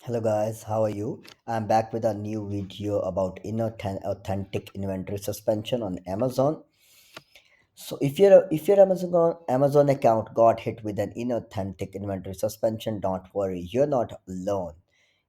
Hello guys, how are you? I'm back with a new video about inauthentic inventory suspension on Amazon. So if your Amazon account got hit with an inauthentic inventory suspension, don't worry, you're not alone.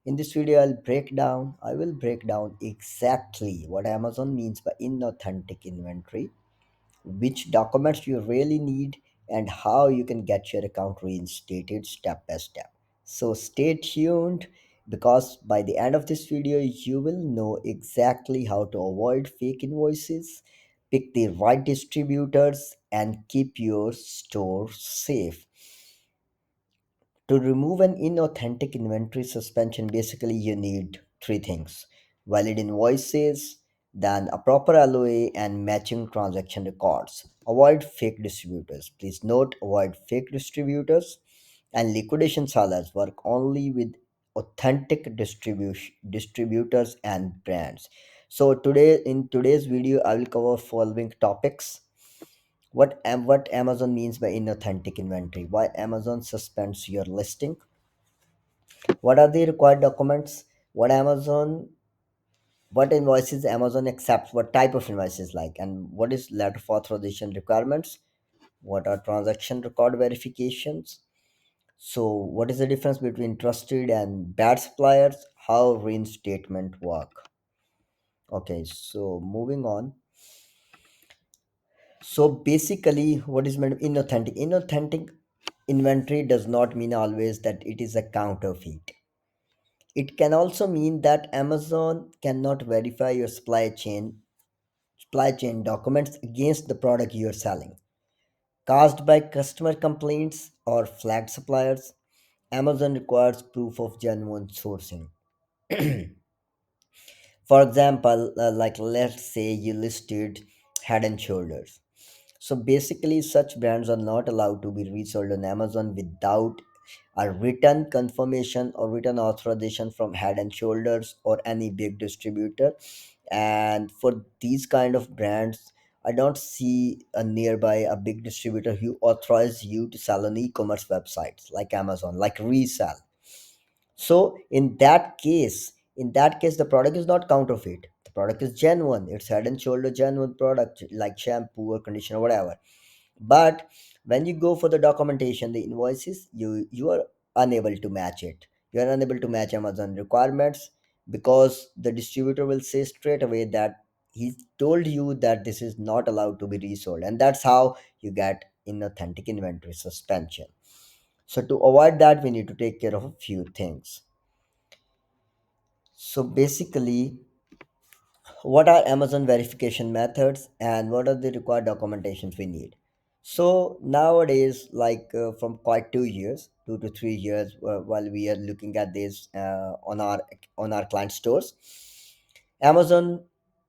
In this video, I will break down exactly what Amazon means by inauthentic inventory, which documents you really need, and how you can get your account reinstated step by step. So stay tuned because by the end of this video, you will know exactly how to avoid fake invoices, pick the right distributors, and keep your store safe. To remove an inauthentic inventory suspension, basically you need three things: valid invoices, then a proper LOA, and matching transaction records. Avoid fake distributors. Please note, avoid fake distributors, and liquidation sellers work only with authentic distributors and brands. So in today's video, I will cover following topics: what Amazon means by inauthentic inventory, why Amazon suspends your listing, what are the required documents, what Amazon what invoices Amazon accepts, what type of invoices like, and what is letter of authorization requirements, what are transaction record verifications. So what is the difference between trusted and bad suppliers, how reinstatement work. Okay, so moving on. So basically, what is meant inauthentic? Inauthentic inventory does not mean always that it is a counterfeit. It can also mean that Amazon cannot verify your supply chain documents against the product you are selling. Caused by customer complaints or flagged suppliers, Amazon requires proof of genuine sourcing. For example, like let's say you listed Head and Shoulders. So basically, such brands are not allowed to be resold on Amazon without a written confirmation or written authorization from Head and Shoulders or any big distributor. And for these kind of brands, I don't see a nearby a big distributor who authorize you to sell on e-commerce websites like Amazon, like resell. So in that case, the product is not counterfeit. The product is genuine. It's Head and Shoulder genuine product like shampoo or conditioner, whatever. But when you go for the documentation, the invoices, you are unable to match it. You are unable to match Amazon requirements because the distributor will say straight away that he told you that this is not allowed to be resold, and that's how you get inauthentic inventory suspension. So to avoid that, we need to take care of a few things. So basically, what are Amazon verification methods and what are the required documentations we need? So nowadays, like from quite 2 years, 2 to 3 years, while we are looking at this on our client stores, Amazon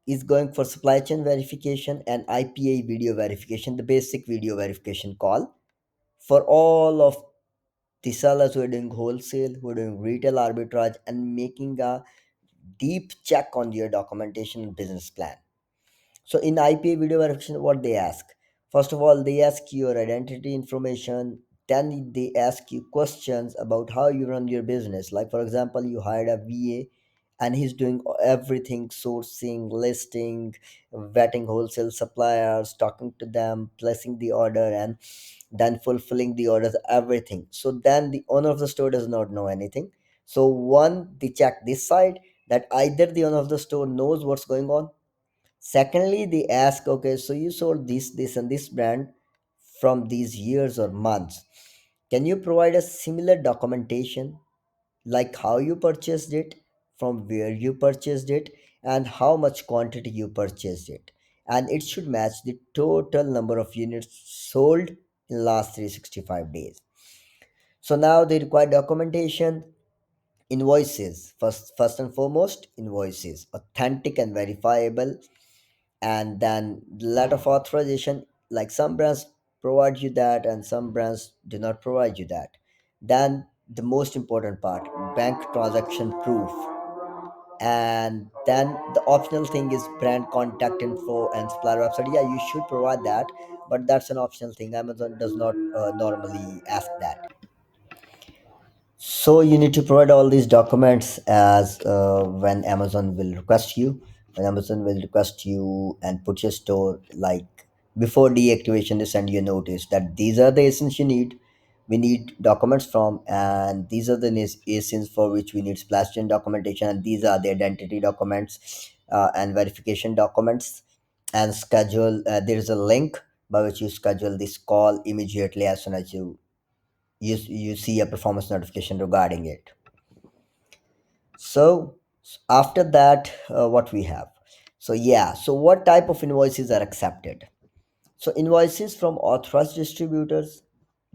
is going for supply chain verification and IPA video verification, the basic video verification call for all of the sellers who are doing wholesale, who are doing retail arbitrage, and making a deep check on your documentation and business plan. So in IPA video verification, what they ask? First of all, they ask your identity information. Then they ask you questions about how you run your business. Like for example, you hired a VA and he's doing everything: sourcing, listing, vetting wholesale suppliers, talking to them, placing the order, and then fulfilling the orders, everything. So then the owner of the store does not know anything. So one, they check this side, that either the owner of the store knows what's going on. Secondly, they ask, okay, so you sold this, and this brand from these years or months. Can you provide a similar documentation, like how you purchased it, from where you purchased it, and how much quantity you purchased it? And it should match the total number of units sold in last 365 days. So now they require documentation. Invoices, first and foremost, invoices, authentic and verifiable. And then letter of authorization, like some brands provide you that and some brands do not provide you that. Then the most important part, bank transaction proof. And then the optional thing is brand contact info and supplier website. Yeah, you should provide that, but that's an optional thing. Amazon does not normally ask that. So you need to provide all these documents as when Amazon will request you. When Amazon will request you and put your store, like before deactivation, they send you a notice that these are the essence you need. We need documents from, and these are the essence for which we need splash chain documentation, and these are the identity documents and verification documents. And schedule. There is a link by which you schedule this call immediately as soon as you see a performance notification regarding it. So after that, what we have? So yeah, so what type of invoices are accepted? So invoices from authorized distributors,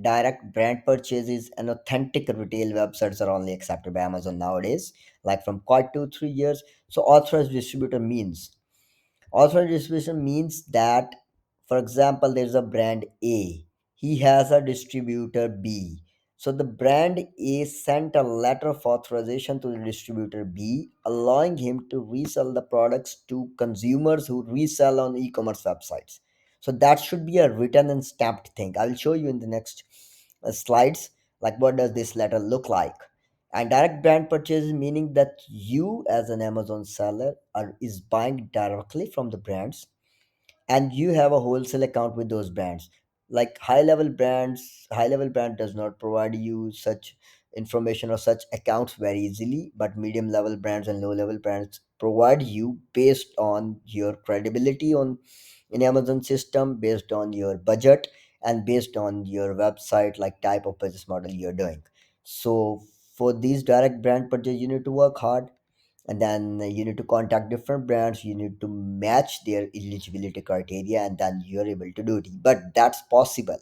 direct brand purchases, and authentic retail websites are only accepted by Amazon nowadays, like from quite 2 3 years. So authorized distributor means, authorized distribution means that, for example, there's a brand A. He has a distributor B. So the brand A sent a letter of authorization to the distributor B, allowing him to resell the products to consumers who resell on e-commerce websites. So that should be a written and stamped thing. I'll show you in the next slides, like what does this letter look like. And direct brand purchase meaning that you as an Amazon seller are is buying directly from the brands, and you have a wholesale account with those brands. Like high level brand does not provide you such information or such accounts very easily, but medium level brands and low level brands provide you based on your credibility on in Amazon system, based on your budget, and based on your website, like type of business model you're doing. So for these direct brand purchase, you need to work hard, and then you need to contact different brands. You need to match their eligibility criteria, and then you're able to do it. But that's possible.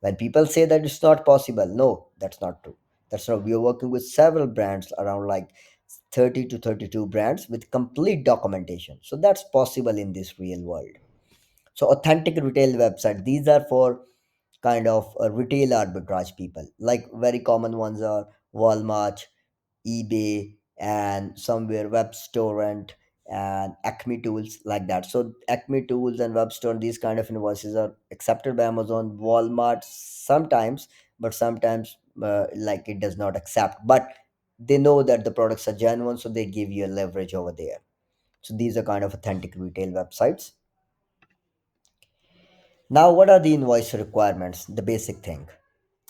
When people say that it's not possible, no, that's not true. That's not. We are working with several brands, around like 30 to 32 brands with complete documentation, so that's possible in this real world. So authentic retail website, these are for kind of retail arbitrage people. Like very common ones are Walmart, eBay, and somewhere web storefront and Acme tools, like that. So Acme tools and web store, these kind of invoices are accepted by Amazon. Walmart sometimes, but sometimes like it does not accept. But they know that the products are genuine, so they give you a leverage over there. So these are kind of authentic retail websites. Now, what are the invoice requirements? The basic thing,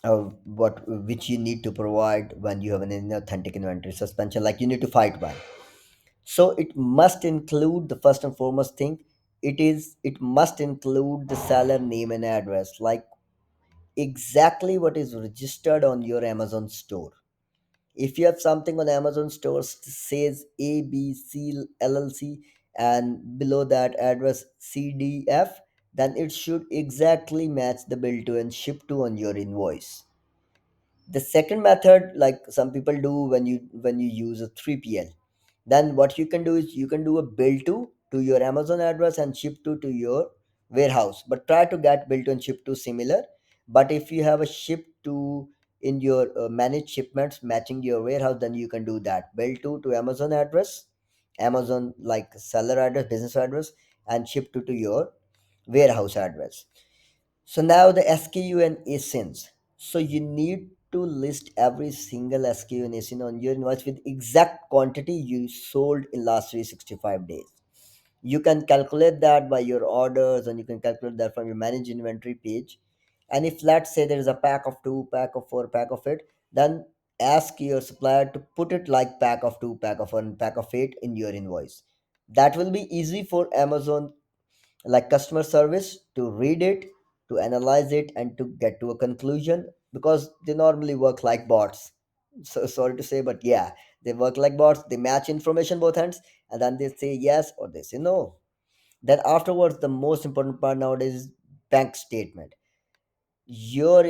what which you need to provide when you have an inauthentic inventory suspension, like you need to fight one. So it must include, the first and foremost thing, it must include the seller name and address, like exactly what is registered on your Amazon store. If you have something on Amazon stores says ABC LLC, and below that address CDF, then it should exactly match the bill to and ship to on your invoice. The second method, like some people do, when you use a 3PL, then what you can do is you can do a bill to your Amazon address and ship to your warehouse, but try to get bill to and ship to similar. But if you have a ship to in your managed shipments matching your warehouse, then you can do that bill to Amazon address, Amazon like seller address, business address, and ship to your warehouse address. So now the SKU and ASINs. So you need to list every single SKU and ASIN on your invoice with exact quantity you sold in last 365 days. You can calculate that by your orders, and you can calculate that from your managed inventory page. And if let's say there is a pack of two, pack of four, pack of eight, then ask your supplier to put it like pack of two, pack of one, pack of eight in your invoice. That will be easy for Amazon like customer service to read it, to analyze it, and to get to a conclusion, because they normally work like bots. So sorry to say, but yeah, they work like bots. They match information both ends, and then they say yes or they say no. Then afterwards, the most important part nowadays is bank statement. Your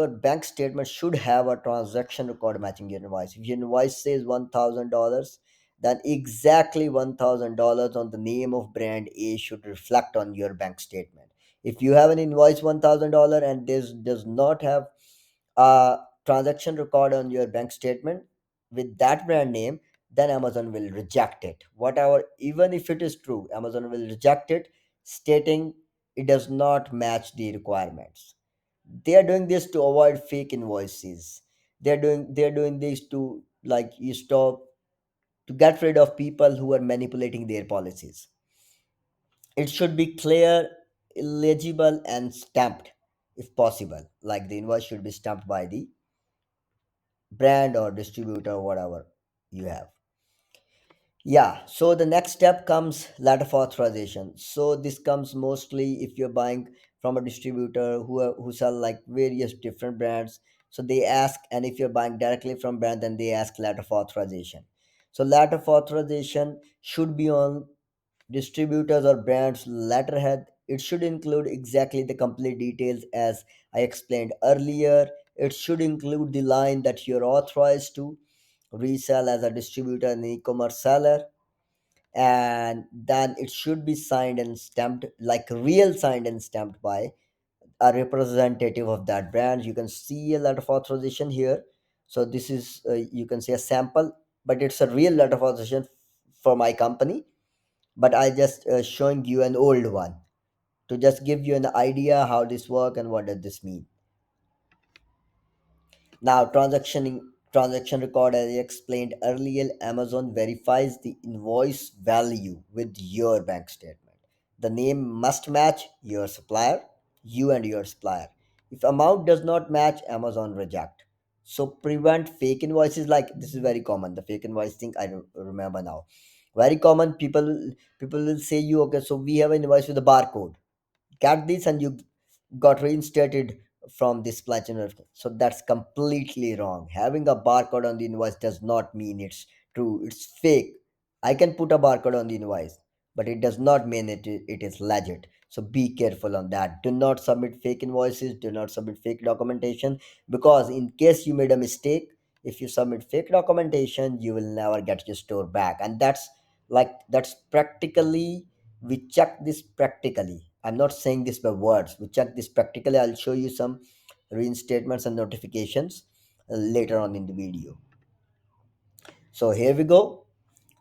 bank statement should have a transaction record matching your invoice. If your invoice says $1,000, then exactly $1,000 on the name of brand A should reflect on your bank statement. If you have an invoice $1,000 and this does not have a transaction record on your bank statement with that brand name, then Amazon will reject it. Whatever, even if it is true, Amazon will reject it, stating it does not match the requirements. They are doing this to avoid fake invoices. They're doing this to, like, you stop, to get rid of people who are manipulating their policies. It should be clear, legible, and stamped if possible. Like the invoice should be stamped by the brand or distributor or whatever you have. Yeah, so the next step comes letter of authorization. So this comes mostly if you're buying from a distributor who sell like various different brands. So they ask, and if you're buying directly from brand, then they ask letter of authorization. So letter of authorization should be on distributors or brands letterhead. It should include exactly the complete details as I explained earlier. It should include the line that you're authorized to resell as a distributor and e-commerce seller, and then it should be signed and stamped, like real signed and stamped by a representative of that brand. You can see a letter of authorization here. So this is, you can see a sample, but it's a real letter of authorization for my company, but I just showing you an old one to just give you an idea how this work and what does this mean. Now, transaction record, as I explained earlier, Amazon verifies the invoice value with your bank statement. The name must match your supplier, you and your supplier. If amount does not match, Amazon reject. So prevent fake invoices. Like this is very common. The fake invoice thing I don't remember now. Very common. People will say you, okay, so we have an invoice with a barcode, get this, and you got reinstated from this platinum. So that's completely wrong. Having a barcode on the invoice does not mean it's true, it's fake. I can put a barcode on the invoice, but it does not mean it is legit. So be careful on that. Do not submit fake invoices, do not submit fake documentation, because in case you made a mistake, if you submit fake documentation, you will never get your store back. And that's practically, we check this practically. I'm not saying this by words, we check this practically. I'll show you some reinstatements and notifications later on in the video. So here we go.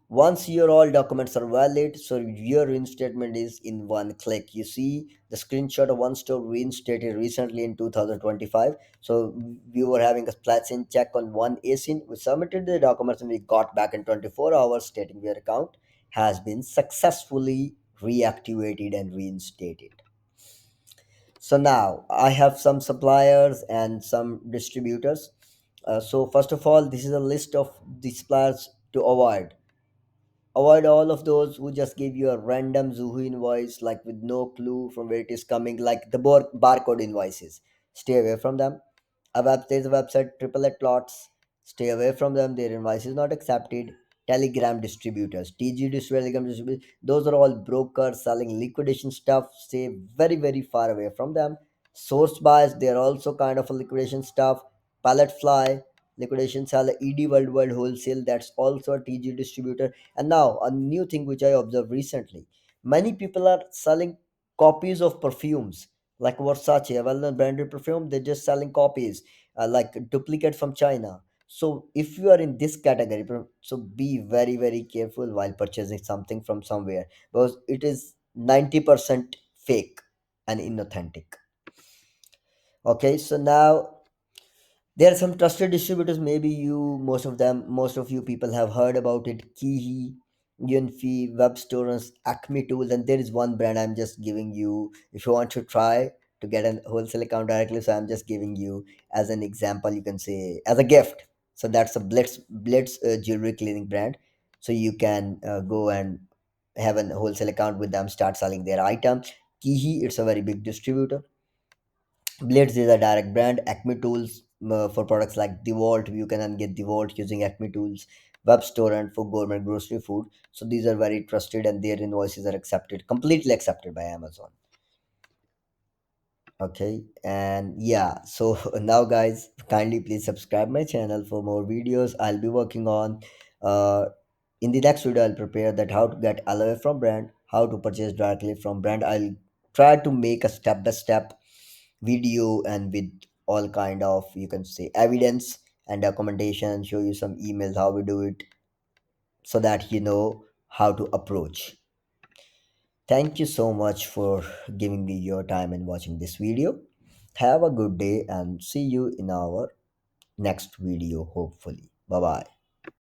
Once your all documents are valid, so your reinstatement is in one click. You see the screenshot of one store reinstated recently in 2025. So we were having a platinum check on one ASIN. We submitted the documents and we got back in 24 hours stating your account has been successfully reactivated and reinstated. So now I have some suppliers and some distributors. So first of all, this is a list of the suppliers to avoid. Avoid all of those who just give you a random Zuhu invoice, like with no clue from where it is coming, like the barcode invoices. Stay away from them. There's a website, Triple Eight Plots. Stay away from them. Their invoice is not accepted. Telegram distributors, TG Telegram distributors, those are all brokers selling liquidation stuff. Stay very, very far away from them. Source buys, they're also kind of a liquidation stuff. Pallet Fly, liquidation seller. ED Worldwide Wholesale, that's also a TG distributor. And now, a new thing which I observed recently, many people are selling copies of perfumes like Versace, a well known branded perfume. They're just selling copies, like duplicate from China. So, if you are in this category, so be very, very careful while purchasing something from somewhere, because it is 90% fake and inauthentic. Okay, so now there are some trusted distributors. Maybe most of you people have heard about it. Kihi, Yunfi, Web Stores, Acme Tools, and there is one brand I'm just giving you if you want to try to get a wholesale account directly. So I'm just giving you as an example. You can say as a gift. So that's a Blitz jewelry cleaning brand. So you can go and have a wholesale account with them, start selling their items. Kihi, it's a very big distributor. Blades is a direct brand. Acme Tools, for products like DeWalt, you can then get DeWalt using Acme Tools. Web Store and for gourmet grocery food. So these are very trusted and their invoices are accepted, completely accepted by Amazon. Okay, and yeah, so now guys, kindly please subscribe my channel for more videos. I'll be working on uh in the next video. I'll prepare that how to get LOA from brand, how to purchase directly from brand. I'll try to make a step by step video and with all kind of, you can say, evidence and documentation, show you some emails how we do it, so that you know how to approach. Thank you so much for giving me your time and watching this video. Have a good day and see you in our next video, hopefully. Bye bye.